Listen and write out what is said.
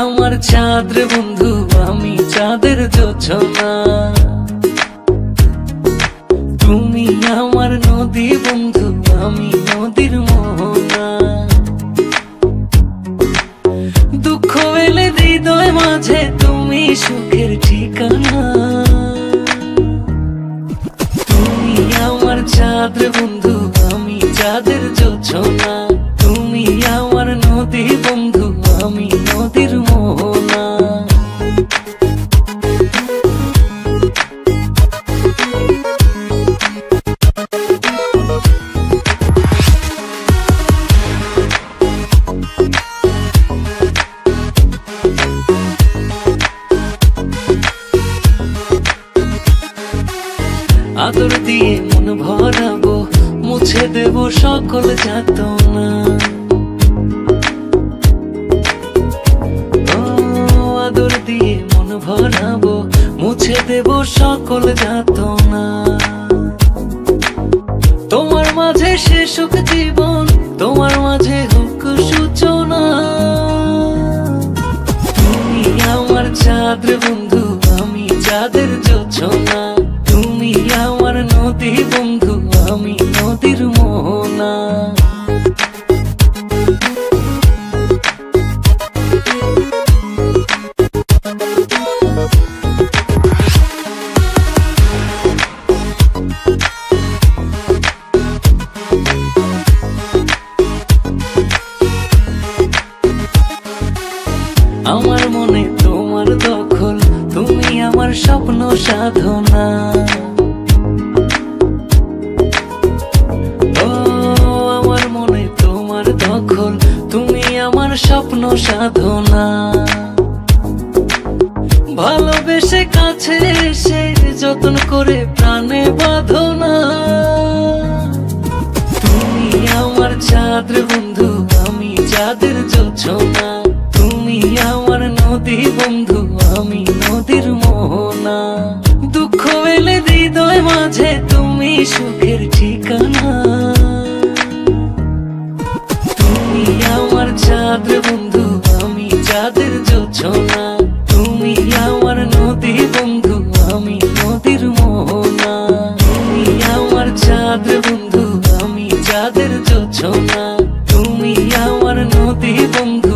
আমার চাঁদ রে বন্ধু, আমি চাঁদের জোছনা। তুমি আমার নদী বন্ধু, আমি নদীর মোহনা। দুঃখ এলে হৃদয় মাঝে তুমি সুখের ঠিকানা। তুমি আমার চাঁদ রে বন্ধু, আমি চাঁদের জোছনা। তুমি আমার নদী বন্ধু, আমি নদীর মোহনা। আদর দিয়ে মন ভরাবো, মুছে দেব সকল যাতনা। আদর দিয়ে মন ভরাবো, মুছে দেব সকল যাতনা। তোমার মাঝে শেষ হোক জীবন, তোমার মাঝে হোক সূচনা। তুমি আমার চাঁদ রে বন্ধু, আমি চাঁদের জোছনা। তুমি আমার নদী বন্ধু, আমি নদীর মোহনা। আমার মনে তোমার দখল, তুমি আমার স্বপ্ন সাধনা। ও আমার মনে তোমার দখল, তুমি আমার স্বপ্ন সাধনা। ভালোবেসে কাছে এসে যতন করে প্রাণে বাঁধনা। তুমি আমার চাঁদ রে বন্ধু, আমি চাঁদের জোছনা। তুমি আমার নদী বন্ধু, আমি নদীর মোহনা। দুঃখ এলে হৃদয় মাঝে তুমি সুখের ঠিকানা। তুমি আমার চাঁদ রে বন্ধু, আমি চাঁদের জোছনা। তুমি আমার নদী বন্ধু, আমি নদীর মোহনা। তুমি আমার চাঁদ রে বন্ধু, আমি চাঁদের জোছনা। তুমি আমার নদী বন্ধু,